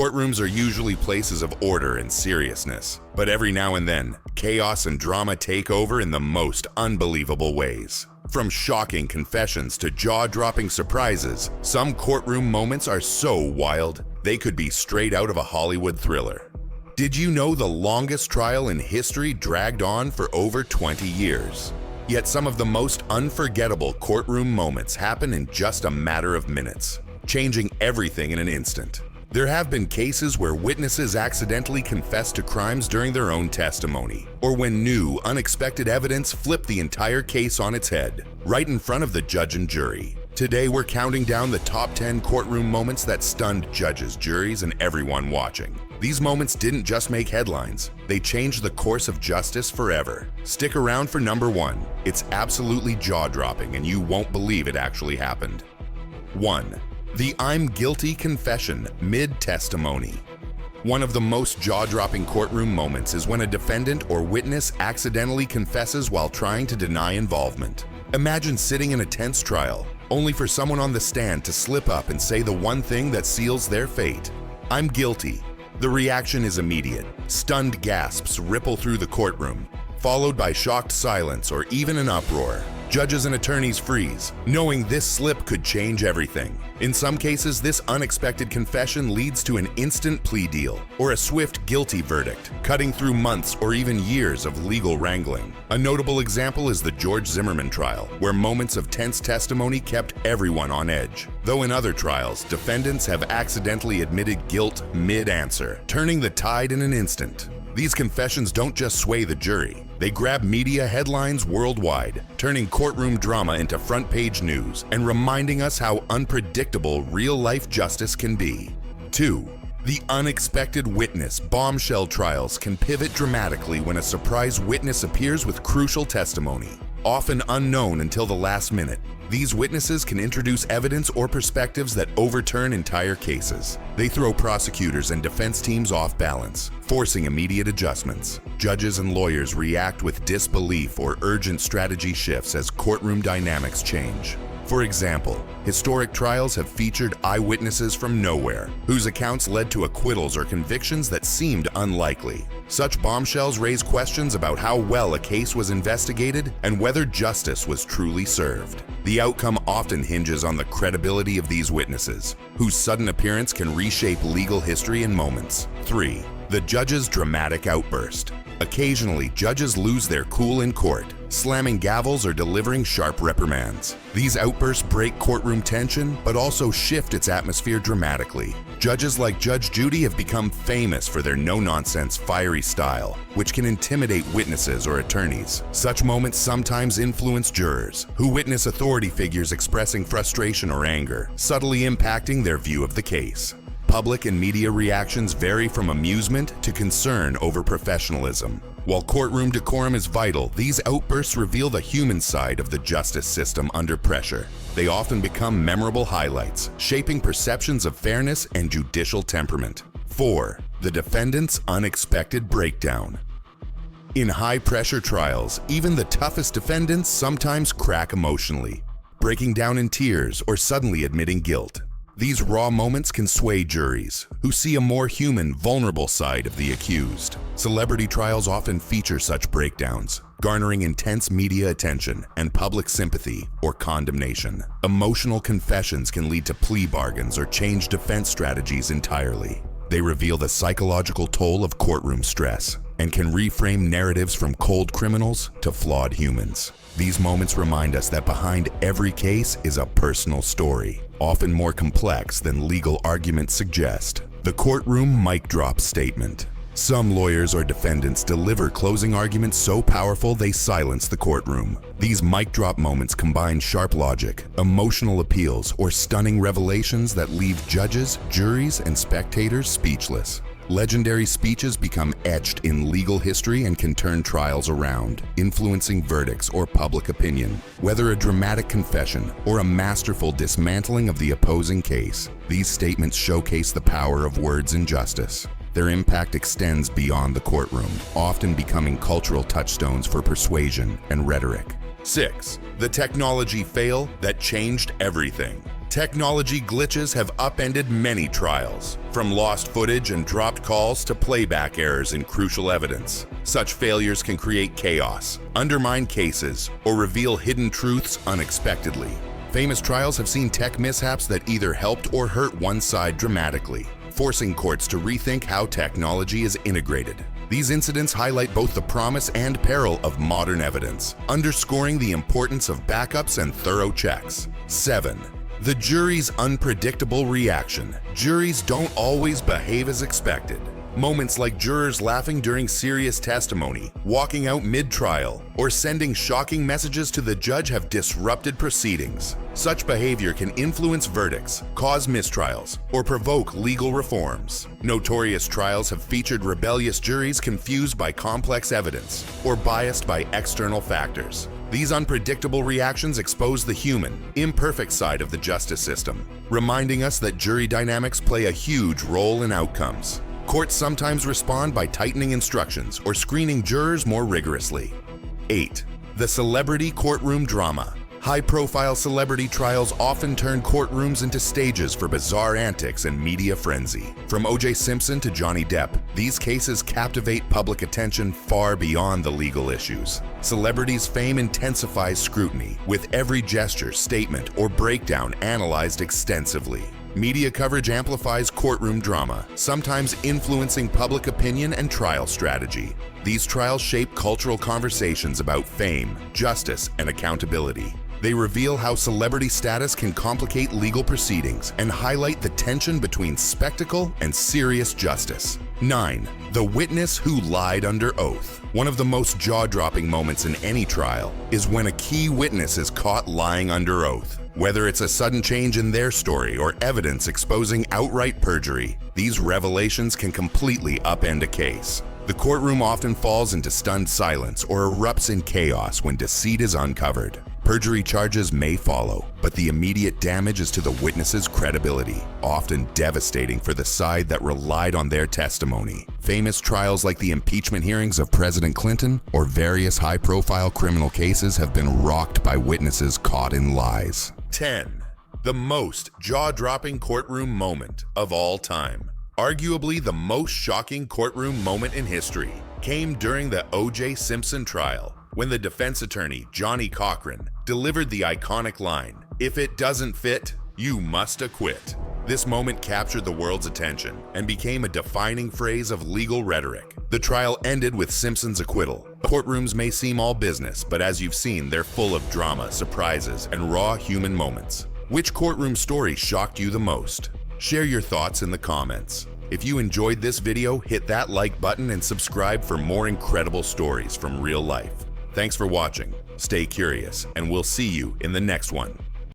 Courtrooms are usually places of order and seriousness, but every now and then, chaos and drama take over in the most unbelievable ways. From shocking confessions to jaw-dropping surprises, some courtroom moments are so wild, they could be straight out of a Hollywood thriller. Did you know the longest trial in history dragged on for over 20 years? Yet some of the most unforgettable courtroom moments happen in just a matter of minutes, changing everything in an instant. There have been cases where witnesses accidentally confess to crimes during their own testimony, or when new, unexpected evidence flipped the entire case on its head, right in front of the judge and jury. Today we're counting down the top 10 courtroom moments that stunned judges, juries, and everyone watching. These moments didn't just make headlines, they changed the course of justice forever. Stick around for number 1. It's absolutely jaw-dropping and you won't believe it actually happened. 1. The "I'm guilty" confession mid-testimony. One of the most jaw-dropping courtroom moments is when a defendant or witness accidentally confesses while trying to deny involvement. Imagine sitting in a tense trial, only for someone on the stand to slip up and say the one thing that seals their fate: "I'm guilty." The reaction is immediate. Stunned gasps ripple through the courtroom, followed by shocked silence or even an uproar. Judges and attorneys freeze, knowing this slip could change everything. In some cases, this unexpected confession leads to an instant plea deal or a swift guilty verdict, cutting through months or even years of legal wrangling. A notable example is the George Zimmerman trial, where moments of tense testimony kept everyone on edge. Though in other trials, defendants have accidentally admitted guilt mid-answer, turning the tide in an instant. These confessions don't just sway the jury, they grab media headlines worldwide, turning courtroom drama into front-page news and reminding us how unpredictable real-life justice can be. 2. The unexpected witness. Bombshell trials can pivot dramatically when a surprise witness appears with crucial testimony, often unknown until the last minute. These witnesses can introduce evidence or perspectives that overturn entire cases. They throw prosecutors and defense teams off balance, forcing immediate adjustments. Judges and lawyers react with disbelief or urgent strategy shifts as courtroom dynamics change. For example, historic trials have featured eyewitnesses from nowhere, whose accounts led to acquittals or convictions that seemed unlikely. Such bombshells raise questions about how well a case was investigated and whether justice was truly served. The outcome often hinges on the credibility of these witnesses, whose sudden appearance can reshape legal history in moments. 3. The judge's dramatic outburst. Occasionally, judges lose their cool in court, slamming gavels or delivering sharp reprimands. These outbursts break courtroom tension, but also shift its atmosphere dramatically. Judges like Judge Judy have become famous for their no-nonsense, fiery style, which can intimidate witnesses or attorneys. Such moments sometimes influence jurors, who witness authority figures expressing frustration or anger, subtly impacting their view of the case. Public and media reactions vary from amusement to concern over professionalism. While courtroom decorum is vital, these outbursts reveal the human side of the justice system under pressure. They often become memorable highlights, shaping perceptions of fairness and judicial temperament. 4. The defendant's unexpected breakdown. In high-pressure trials, even the toughest defendants sometimes crack emotionally, breaking down in tears or suddenly admitting guilt. These raw moments can sway juries, who see a more human, vulnerable side of the accused. Celebrity trials often feature such breakdowns, garnering intense media attention and public sympathy or condemnation. Emotional confessions can lead to plea bargains or change defense strategies entirely. They reveal the psychological toll of courtroom stress and can reframe narratives from cold criminals to flawed humans. These moments remind us that behind every case is a personal story, often more complex than legal arguments suggest. The courtroom mic drop statement. Some lawyers or defendants deliver closing arguments so powerful they silence the courtroom. These mic drop moments combine sharp logic, emotional appeals, or stunning revelations that leave judges, juries, and spectators speechless. Legendary speeches become etched in legal history and can turn trials around, influencing verdicts or public opinion. Whether a dramatic confession or a masterful dismantling of the opposing case, these statements showcase the power of words in justice. Their impact extends beyond the courtroom, often becoming cultural touchstones for persuasion and rhetoric. 6. The technology fail that changed everything. Technology glitches have upended many trials, from lost footage and dropped calls to playback errors in crucial evidence. Such failures can create chaos, undermine cases, or reveal hidden truths unexpectedly. Famous trials have seen tech mishaps that either helped or hurt one side dramatically, forcing courts to rethink how technology is integrated. These incidents highlight both the promise and peril of modern evidence, underscoring the importance of backups and thorough checks. 7. The jury's unpredictable reaction. Juries don't always behave as expected. Moments like jurors laughing during serious testimony, walking out mid-trial, or sending shocking messages to the judge have disrupted proceedings. Such behavior can influence verdicts, cause mistrials, or provoke legal reforms. Notorious trials have featured rebellious juries confused by complex evidence or biased by external factors. These unpredictable reactions expose the human, imperfect side of the justice system, reminding us that jury dynamics play a huge role in outcomes. Courts sometimes respond by tightening instructions or screening jurors more rigorously. 8. The celebrity courtroom drama. High-profile celebrity trials often turn courtrooms into stages for bizarre antics and media frenzy. From O.J. Simpson to Johnny Depp, these cases captivate public attention far beyond the legal issues. Celebrities' fame intensifies scrutiny, with every gesture, statement, or breakdown analyzed extensively. Media coverage amplifies courtroom drama, sometimes influencing public opinion and trial strategy. These trials shape cultural conversations about fame, justice, and accountability. They reveal how celebrity status can complicate legal proceedings and highlight the tension between spectacle and serious justice. 9. The witness who lied under oath. One of the most jaw-dropping moments in any trial is when a key witness is caught lying under oath. Whether it's a sudden change in their story or evidence exposing outright perjury, these revelations can completely upend a case. The courtroom often falls into stunned silence or erupts in chaos when deceit is uncovered. Perjury charges may follow, but the immediate damage is to the witness's credibility, often devastating for the side that relied on their testimony. Famous trials like the impeachment hearings of President Clinton or various high-profile criminal cases have been rocked by witnesses caught in lies. 10. The most jaw-dropping courtroom moment of all time. Arguably the most shocking courtroom moment in history came during the O.J. Simpson trial, when the defense attorney, Johnny Cochran, delivered the iconic line, "If it doesn't fit, you must acquit." This moment captured the world's attention and became a defining phrase of legal rhetoric. The trial ended with Simpson's acquittal. Courtrooms may seem all business, but as you've seen, they're full of drama, surprises, and raw human moments. Which courtroom story shocked you the most? Share your thoughts in the comments. If you enjoyed this video, hit that like button and subscribe for more incredible stories from real life. Thanks for watching, stay curious, and we'll see you in the next one.